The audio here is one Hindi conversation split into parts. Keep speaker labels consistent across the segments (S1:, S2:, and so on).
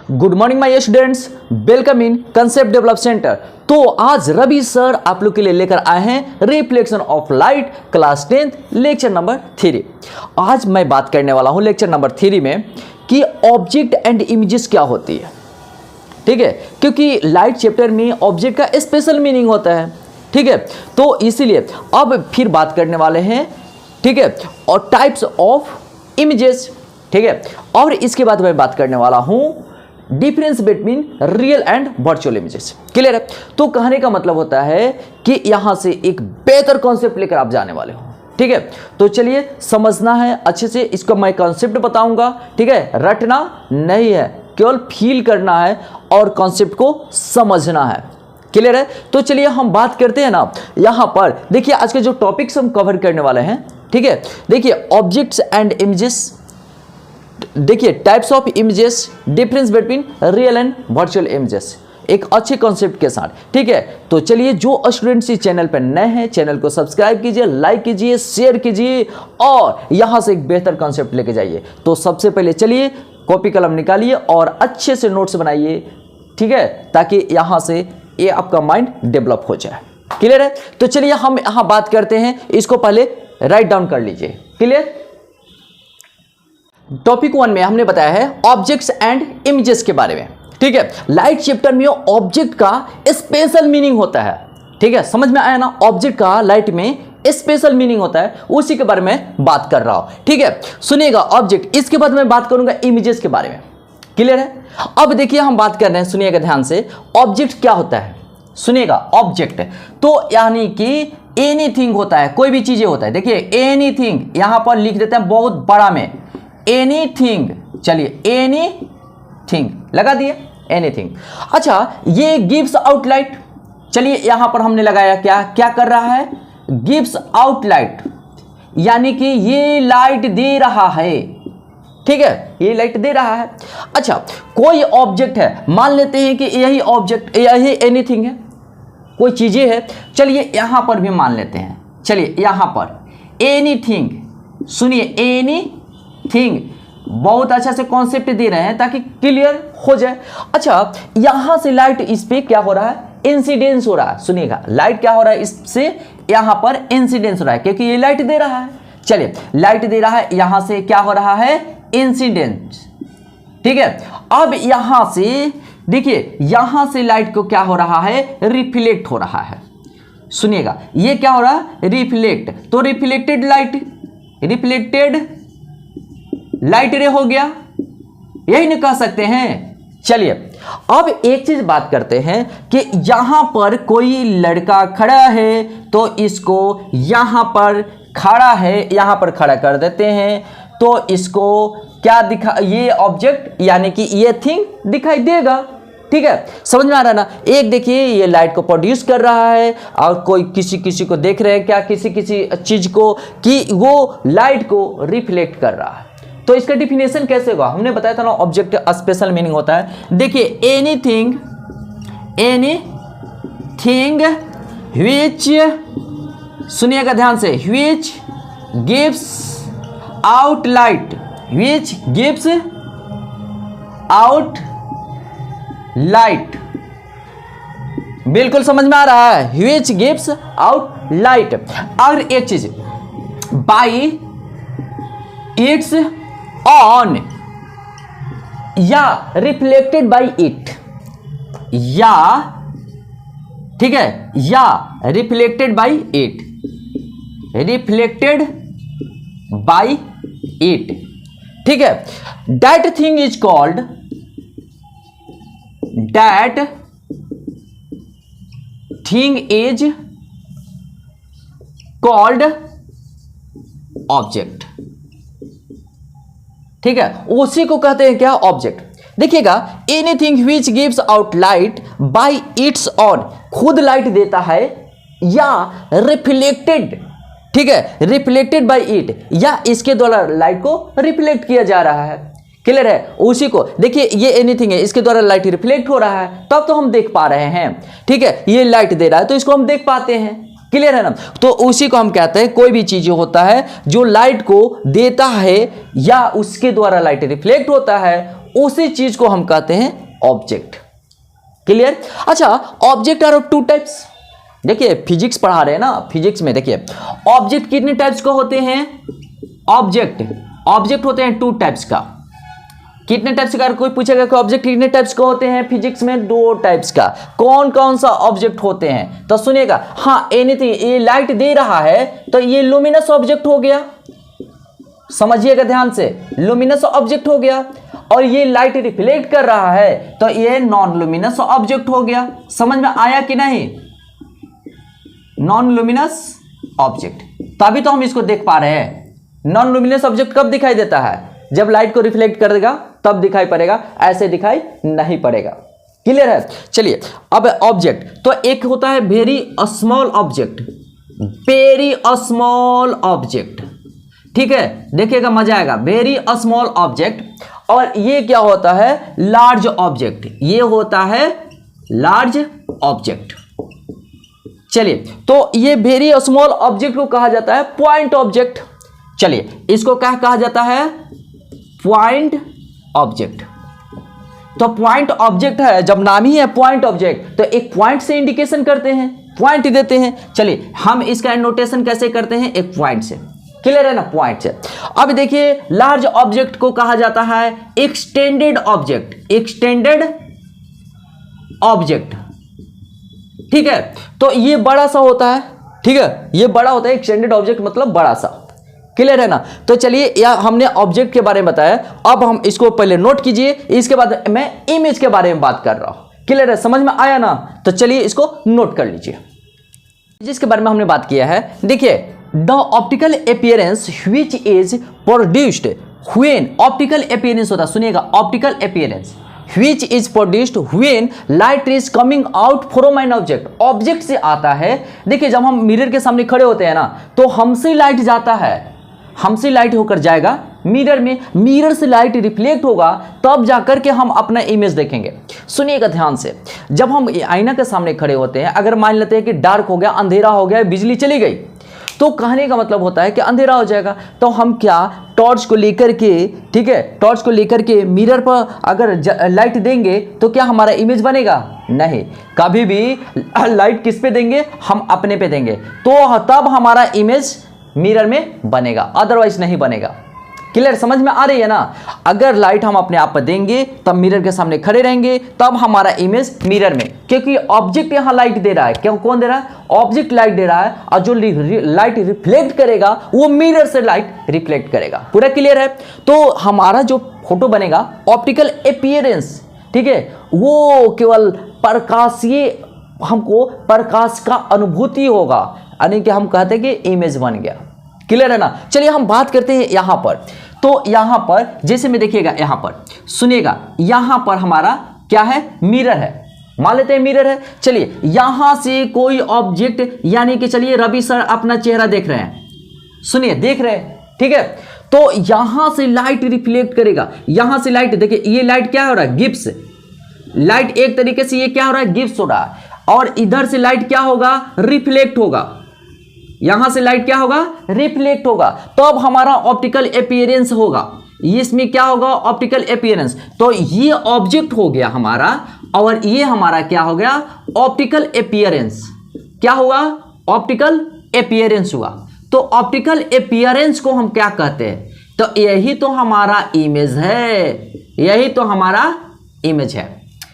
S1: Good morning my students, welcome in concept develop centre. तो आज रवि सर आप लोग के लिए लेकर आए हैं reflection of light class 10th lecture number 3। आज मैं बात करने वाला हूं लेक्चर नंबर 3 में कि ऑब्जेक्ट एंड इमेजेस क्या होती है। ठीक है, क्योंकि लाइट चैप्टर में ऑब्जेक्ट का स्पेशल मीनिंग होता है। ठीक है, तो इसीलिए अब फिर बात करने वाले हैं, ठीक है, और टाइप्स ऑफ इमेजेस। ठीक है, और इसके बाद मैं बात करने वाला हूं difference between real and virtual images. Clear है? तो कहने का मतलब होता है कि यहां से एक बेहतर कॉन्सेप्ट लेकर आप जाने वाले हो। ठीक है, तो चलिए समझना है अच्छे से, इसको मैं कॉन्सेप्ट बताऊंगा। ठीक है, रटना नहीं है, केवल फील करना है और कॉन्सेप्ट को समझना है। क्लियर है? तो चलिए हम बात करते हैं ना, यहां पर देखिए आज के जो टॉपिक्स हम कवर करने वाले हैं। ठीक है, देखिए ऑब्जेक्ट्स एंड इमेजेस, देखिए types of images, difference between real and virtual images, एक अच्छे कॉन्सेप्ट के साथ। ठीक है, तो चलिए जो स्टूडेंट्स इस चैनल पर नए हैं, चैनल को सब्सक्राइब कीजिए, लाइक कीजिए, शेयर कीजिए और यहां से एक बेहतर कॉन्सेप्ट लेके जाइए। तो सबसे पहले चलिए कॉपी कलम निकालिए और अच्छे से नोट्स बनाइए। ठीक है, ताकि यहां से ये आपका माइंड डेवलप हो जाए। क्लियर है? तो चलिए हम यहां बात करते हैं, इसको पहले राइट डाउन कर लीजिए। क्लियर? टॉपिक 1 में हमने बताया है ऑब्जेक्ट्स एंड इमेजेस के बारे में। ठीक है, लाइट चैप्टर में ऑब्जेक्ट का स्पेशल मीनिंग होता है। ठीक है, समझ में आया ना? ऑब्जेक्ट का लाइट में स्पेशल मीनिंग होता है, उसी के बारे में बात कर रहा हूं। ठीक है, सुनिएगा ऑब्जेक्ट, इसके बाद मैं बात करूंगा इमेजेस के बारे में। क्लियर है? अब देखिए हम बात कर रहे हैं, सुनिएगा ध्यान से, ऑब्जेक्ट क्या होता है। सुनिएगा, ऑब्जेक्ट तो यानी कि एनीथिंग होता है, कोई भी चीजें होता है। देखिए एनीथिंग यहां पर लिख देते हैं बहुत बड़ा में, एनीथिंग। चलिए एनीथिंग लगा दिए, एनीथिंग। अच्छा, ये गिव्स आउट लाइट, चलिए यहां पर हमने लगाया, क्या क्या कर रहा है, गिव्स आउट लाइट, यानी कि ये लाइट दे रहा है। ठीक है, ये लाइट दे रहा है। अच्छा, कोई ऑब्जेक्ट है, मान लेते हैं कि यही ऑब्जेक्ट, यही एनीथिंग है, कोई चीजें है। चलिए यहां पर भी मान लेते हैं, चलिए यहां पर एनीथिंग, सुनिए एनीथिंग, बहुत अच्छा से कॉन्सेप्ट दे रहे हैं ताकि क्लियर हो जाए। अच्छा, यहां से लाइट इस पे क्या हो रहा है, इंसिडेंस हो रहा है। सुनिएगा, लाइट क्या हो रहा है, इससे यहां पर इंसिडेंस हो रहा है, क्योंकि ये लाइट दे रहा है। चलिए लाइट दे रहा है, यहां से क्या हो रहा है, इंसिडेंट। ठीक है, अब यहां से देखिए, यहां से लाइट को क्या हो रहा है, रिफ्लेक्ट हो रहा है। सुनिएगा, ये क्या हो रहा है, रिफ्लेक्ट, तो रिफ्लेक्टेड लाइट, रिफ्लेक्टेड लाइट रे हो गया, यही नहीं कह सकते हैं। चलिए अब एक चीज बात करते हैं कि यहां पर कोई लड़का खड़ा है, तो इसको यहां पर खड़ा है, यहां पर खड़ा कर देते हैं, तो इसको क्या दिखा, ये ऑब्जेक्ट यानी कि ये थिंग दिखाई देगा। ठीक है, समझ में आ रहा है ना? एक देखिए ये लाइट को प्रोड्यूस कर रहा है और कोई किसी को देख रहे हैं क्या, किसी चीज को, कि वो लाइट को रिफ्लेक्ट कर रहा है। तो इसका डिफिनेशन कैसे होगा, हमने बताया था ना, ऑब्जेक्ट स्पेशल मीनिंग होता है। देखिए एनीथिंग, एनीथिंग व्हिच, सुनिएगा ध्यान से, which gives out light, which gives out light, बिल्कुल समझ में आ रहा है, व्हिच गिव्स आउट लाइट। और एक चीज, बाई इट्स ऑन, या रिफ्लेक्टेड बाई इट, या, ठीक है, या reflected by it, reflected by it. ठीक है, that thing is called, that thing is called object. ठीक है, उसी को कहते हैं क्या, ऑब्जेक्ट। देखिएगा, anything which gives out light by it's on, खुद लाइट देता है, या रिफ्लेक्टेड, ठीक है, रिफ्लेक्टेड बाय इट, या इसके द्वारा लाइट को रिफ्लेक्ट किया जा रहा है। क्लियर है? उसी को देखिए, ये एनीथिंग है, इसके द्वारा लाइट रिफ्लेक्ट हो रहा है, तब तो हम देख पा रहे हैं। ठीक है, ये लाइट दे रहा है तो इसको हम देख पाते हैं। क्लियर है ना? तो उसी को हम कहते हैं, कोई भी चीज होता है जो लाइट को देता है या उसके द्वारा लाइट रिफ्लेक्ट होता है, उसी चीज को हम कहते हैं ऑब्जेक्ट। क्लियर? अच्छा, object are of two types. देखिए फिजिक्स पढ़ा रहे हैं ना, फिजिक्स में देखिए ऑब्जेक्ट कितने टाइप्स का होते हैं? ऑब्जेक्ट होते हैं टू टाइप्स का। कितने टाइप्स का? कोई पूछेगा कि ऑब्जेक्ट कितने टाइप्स का होते हैं? फिजिक्स में 2 टाइप्स का। कौन कौन सा ऑब्जेक्ट होते हैं? तो सुनिएगा, हाँ एनीथिंग, ये लाइट दे रहा है तो ये लुमिनस ऑब्जेक्ट हो गया, समझिएगा ध्यान से, लुमिनस ऑब्जेक्ट हो गया। और ये लाइट रिफ्लेक्ट कर रहा है तो ये नॉन लुमिनस ऑब्जेक्ट हो गया। समझ में आया कि नहीं? नॉन लुमिनस ऑब्जेक्ट, तभी तो हम इसको देख पा रहे हैं। नॉन लुमिनस ऑब्जेक्ट कब दिखाई देता है? जब लाइट को रिफ्लेक्ट कर देगा तब दिखाई पड़ेगा, ऐसे दिखाई नहीं पड़ेगा। क्लियर है? चलिए अब ऑब्जेक्ट, तो एक होता है very small object, very small object, ठीक है, देखिएगा मजा आएगा। Very small object. और ये क्या होता है? Large object. ये होता है लार्ज ऑब्जेक्ट। चलिए, तो ये वेरी स्मॉल ऑब्जेक्ट को कहा जाता है पॉइंट ऑब्जेक्ट। चलिए, इसको क्या कहा जाता है? Point object. तो पॉइंट ऑब्जेक्ट है, जब नाम ही है पॉइंट ऑब्जेक्ट, तो एक पॉइंट से इंडिकेशन करते हैं, पॉइंट देते हैं। चलिए, हम इसका नोटेशन कैसे करते हैं? एक पॉइंट से। क्लियर है ना? पॉइंट से। अब देखिए, लार्ज ऑब्जेक्ट को कहा जाता है एक्सटेंडेड ऑब्जेक्ट। एक्सटेंडेड ऑब्जेक्ट, ठीक है, तो ये बड़ा सा होता है, ठीक है, ये बड़ा होता है। एक्सटेंडेड ऑब्जेक्ट मतलब बड़ा सा। क्लियर है ना? तो चलिए, या हमने ऑब्जेक्ट के बारे में बताया, अब हम इसको पहले नोट कीजिए, इसके बाद मैं इमेज के बारे में बात कर रहा हूं। क्लियर है? समझ में आया ना? तो चलिए इसको नोट कर लीजिए। जिसके बारे में हमने बात किया है, देखिए, the optical appearance which is produced when, optical appearance होता है, सुनिएगा, optical appearance which is produced when light is coming out from an object. Object से आता है। देखिए, जब हम मिरर के सामने खड़े होते हैं ना, तो हमसे लाइट जाता है, हमसे लाइट होकर जाएगा मिरर में, मिरर से लाइट रिफ्लेक्ट होगा, तब जाकर के हम अपना इमेज देखेंगे। सुनिएगा ध्यान से, जब हम आईना के सामने खड़े होते हैं, अगर मान लेते हैं कि डार्क हो गया, अंधेरा हो गया, बिजली चली गई, तो कहने का मतलब होता है कि अंधेरा हो जाएगा, तो हम क्या टॉर्च को लेकर के, ठीक है, टॉर्च को लेकर के मिरर पर अगर लाइट देंगे तो क्या हमारा इमेज बनेगा? नहीं, कभी भी लाइट किस पे देंगे? हम अपने पे देंगे, तो तब हमारा इमेज मिरर में बनेगा, अदरवाइज नहीं बनेगा। क्लियर? समझ में आ रही है ना? अगर लाइट हम अपने आप पर देंगे, तब मिरर के सामने खड़े रहेंगे, तब हमारा इमेज मिरर में, क्योंकि ऑब्जेक्ट यहां लाइट दे रहा है। क्यों? कौन दे रहा है? ऑब्जेक्ट लाइट दे रहा है, और जो लाइट रिफ्लेक्ट करेगा वो मिरर से लाइट रिफ्लेक्ट करेगा। पूरा क्लियर है? तो हमारा जो फोटो बनेगा, ऑप्टिकल अपीयरेंस, ठीक है, वो केवल प्रकाशीय, हमको प्रकाश का अनुभूति होगा, यानी कि हम कहते हैं कि इमेज बन गया। क्लियर है ना? चलिए हम बात करते हैं यहां पर। तो यहां पर जैसे में देखिएगा, यहां पर सुनिएगा, यहां पर हमारा क्या है? मिरर है, मान लेते हैं मिरर है। चलिए, यहां से कोई ऑब्जेक्ट, यानी कि चलिए रवि सर अपना चेहरा देख रहे हैं, सुनिए, देख रहे हैं, ठीक है, तो यहां से लाइट रिफ्लेक्ट करेगा, यहां से लाइट, देखिए ये लाइट क्या हो रहा है? गिब्स लाइट, एक तरीके से ये क्या हो रहा है? गिब्स हो रहा है। और इधर से लाइट क्या होगा? रिफ्लेक्ट होगा। यहां से लाइट क्या होगा? रिफ्लेक्ट होगा, तो अब हमारा ऑप्टिकल अपीयरेंस होगा। इसमें क्या होगा? Optical appearance. तो ये ऑब्जेक्ट हो गया हमारा, और ये हमारा क्या हो गया? Optical appearance. क्या हुआ? ऑप्टिकल अपीयरेंस हुआ। तो ऑप्टिकल अपीयरेंस को हम क्या कहते हैं? तो यही तो हमारा इमेज है, यही तो हमारा इमेज है।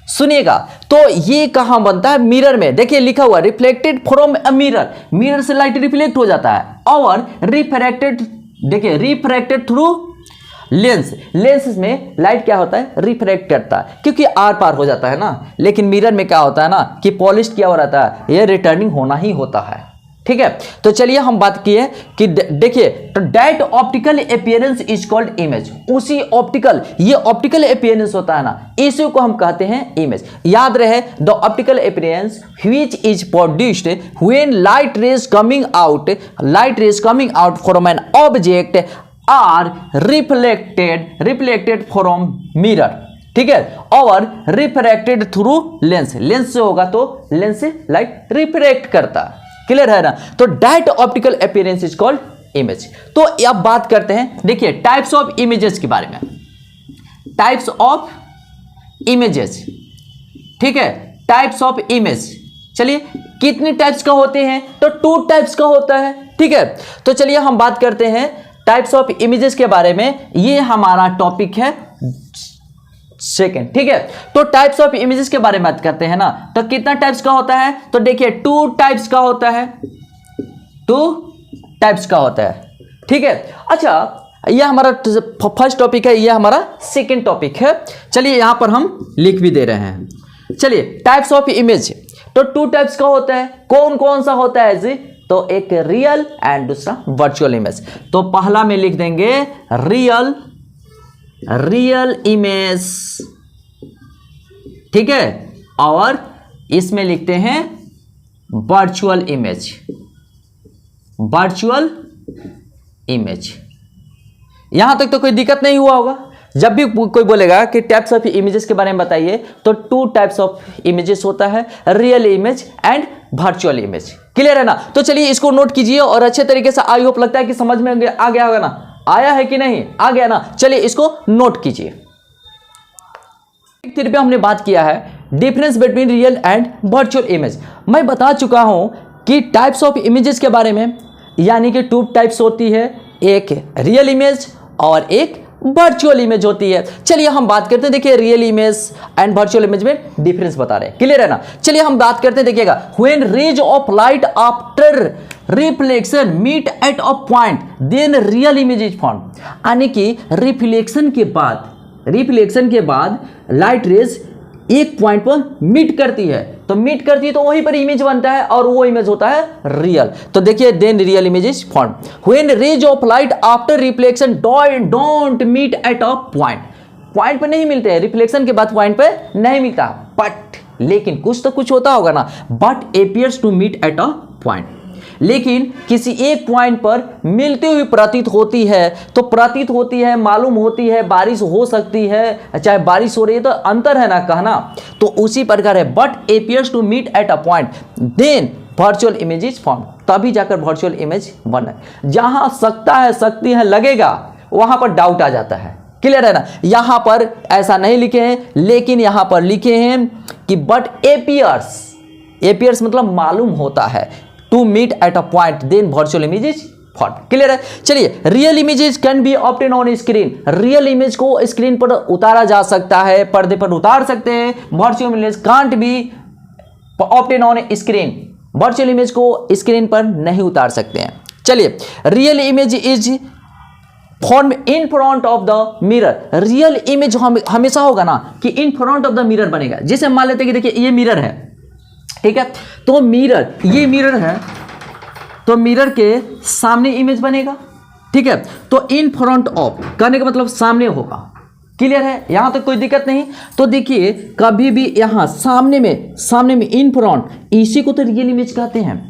S1: सुनिएगा, तो ये कहां बनता है? मिरर में। देखिए लिखा हुआ reflected from a mirror, mirror से लाइट रिफ्लेक्ट हो जाता है, और रिफ्रैक्टेड, देखिए रिफ्रैक्टेड थ्रू लेंस, लेंस में लाइट क्या होता है? रिफ्रैक्ट करता है, क्योंकि आर पार हो जाता है ना। लेकिन मिरर में क्या होता है ना, कि पॉलिश किया हो रहता है, ये रिटर्निंग होना ही होता है, ठीक है। तो चलिए हम बात किए कि देखिए, तो that optical appearance is called image. उसी ऑप्टिकल, ये ऑप्टिकल अपीयरेंस होता है ना, इसी को हम कहते हैं इमेज। याद रहे, the optical appearance which is produced when light rays coming out from an object are reflected from mirror, ठीक है, और रिफ्रैक्टेड थ्रू लेंस, लेंस से होगा तो लेंस से लाइट रिफ्रैक्ट करता है। क्लियर है ना? तो that optical appearance is called image. तो अब बात करते हैं, देखिए टाइप्स ऑफ इमेजेस के बारे में। टाइप्स ऑफ इमेजेस, ठीक है, टाइप्स ऑफ इमेज। चलिए कितने टाइप्स का होते हैं, तो 2 टाइप्स का होता है, ठीक है। तो चलिए हम बात करते हैं टाइप्स ऑफ इमेजेस के बारे में, ये हमारा टॉपिक है सेकंड, ठीक है। तो टाइप्स ऑफ इमेजेस के बारे में बात करते हैं ना, तो कितना टाइप्स का होता है, तो देखिए 2 टाइप्स का होता है, 2 टाइप्स का होता है, ठीक है। अच्छा, यह हमारा फर्स्ट टॉपिक है, यह हमारा सेकंड टॉपिक है। चलिए यहां पर हम लिख भी दे रहे हैं। चलिए टाइप्स ऑफ इमेज, तो 2 टाइप्स का होता है, कौन कौन सा होता है जी, तो एक रियल एंड दूसरा वर्चुअल इमेज। तो पहला में लिख देंगे रियल इमेज, ठीक है, और इसमें लिखते हैं वर्चुअल इमेज, वर्चुअल इमेज। यहां तक तो कोई दिक्कत नहीं हुआ होगा। जब भी कोई बोलेगा कि टाइप्स ऑफ इमेजेस के बारे में बताइए, तो 2 टाइप्स ऑफ इमेजेस होता है, real image and virtual image. Clear है ना। तो चलिए इसको नोट कीजिए और अच्छे तरीके से, आई होप लगता है कि समझ में आ गया होगा ना, आया है कि नहीं, आ गया ना। चलिए इसको नोट कीजिए। थ्योरी पे हमने बात किया है difference between real and virtual image. मैं बता चुका हूं कि टाइप्स ऑफ इमेजेस के बारे में, यानी कि 2 टाइप्स होती है, एक रियल इमेज और एक वर्चुअल इमेज होती है। चलिए हम बात करते हैं, देखिए real image and virtual image में डिफरेंस बता रहे हैं, क्लियर है ना। चलिए हम बात करते हैं, देखिएगा, when rays of light after reflection meet at a point then real image is form. यानी कि रिफ्लेक्शन के बाद लाइट रेज एक पॉइंट पर मीट करती है, तो मीट करती है तो वहीं पर इमेज बनता है और वो इमेज होता है रियल। तो देखिए then real image is form when rays of light after reflection don't meet at a point पर नहीं मिलते हैं, रिफ्लेक्शन के बाद पॉइंट पर नहीं मिलता, बट लेकिन कुछ तो कुछ होता होगा ना, but appears to meet at a point, लेकिन किसी एक पॉइंट पर मिलते हुए प्रतीत होती है। तो प्रतीत होती है, मालूम होती है, बारिश हो सकती है, चाहे बारिश हो रही है, तो अंतर है ना कहना, तो उसी प्रकार है, but appears to meet at a point then virtual image is form, तभी जाकर वर्चुअल इमेज बने। जहां सकता है, सकती है लगेगा, वहां पर डाउट आ जाता है, क्लियर है ना। यहां पर ऐसा नहीं लिखे हैं, लेकिन यहां पर लिखे हैं कि बट अपीयर्स मतलब मालूम होता है, to meet at a point then virtual image is form, clear है। चलिए real images can be obtain on screen, real image को स्क्रीन पर उतारा जा सकता है, पर्दे पर उतार सकते हैं। Virtual image can't be obtain on screen, virtual image को स्क्रीन पर नहीं उतार सकते हैं। चलिए real image is form in front of the mirror, real image हमेशा होगा ना कि in front of the mirror बनेगा। जैसे मान लेते हैं कि देखिए ये मिरर है, ठीक है, तो मिरर, ये मिरर है, तो मिरर के सामने इमेज बनेगा, ठीक है। तो इन फ्रंट ऑफ कहने का मतलब सामने होगा, क्लियर है, यहां तक कोई दिक्कत नहीं। तो देखिए कभी भी यहां सामने में इन फ्रंट, इसी को तो रियल इमेज कहते हैं।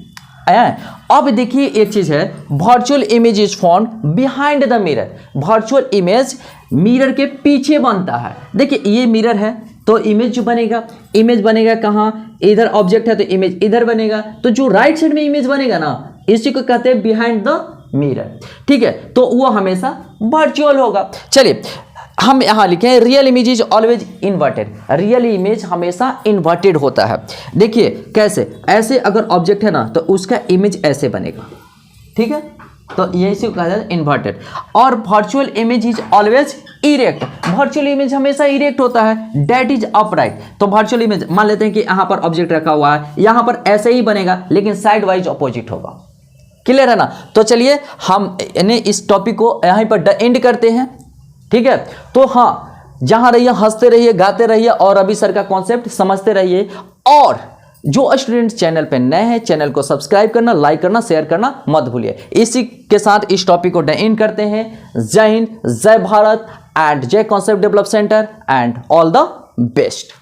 S1: अब देखिए एक चीज है, virtual image is form behind the mirror, virtual image mirror के पीछे बनता है। देखिए ये मिरर है, तो इमेज जो बनेगा, इमेज बनेगा कहाँ, इधर ऑब्जेक्ट है तो इमेज इधर बनेगा, तो जो राइट साइड में इमेज बनेगा ना, इसी को कहते हैं बिहाइंड द मिरर, ठीक है। तो वो हमेशा वर्चुअल होगा। चलिए हम यहां लिखे real image is always inverted, real image हमेशा इन्वर्टेड होता है। देखिए कैसे, ऐसे अगर ऑब्जेक्ट है ना, तो उसका इमेज ऐसे बनेगा, ठीक है, तो ये इसी को कहा जाता है इन्वर्टेड। और virtual image is always erect, virtual image हमेशा इरेक्ट होता है, डेट इज अपराइट। तो वर्चुअल इमेज मान लेते हैं कि यहाँ पर ऑब्जेक्ट रखा हुआ है, यहाँ पर ऐसे ही बनेगा, लेकिन साइड वाइज अपोजिट होगा, क्लियर है ना। तो चलिए हम इस टॉपिक को यहीं पर एंड करते हैं, ठीक है। तो हाँ, जहां रहिए हंसते रहिए, गाते रहिए और अभी सर का कॉन्सेप्ट समझते रहिए। और जो स्टूडेंट्स चैनल पे नए हैं, चैनल को सब्सक्राइब करना, लाइक करना, शेयर करना मत भूलिए। इसी के साथ इस टॉपिक को एंड करते हैं। जय हिंद, जय भारत एंड जय concept develop centre and all the best.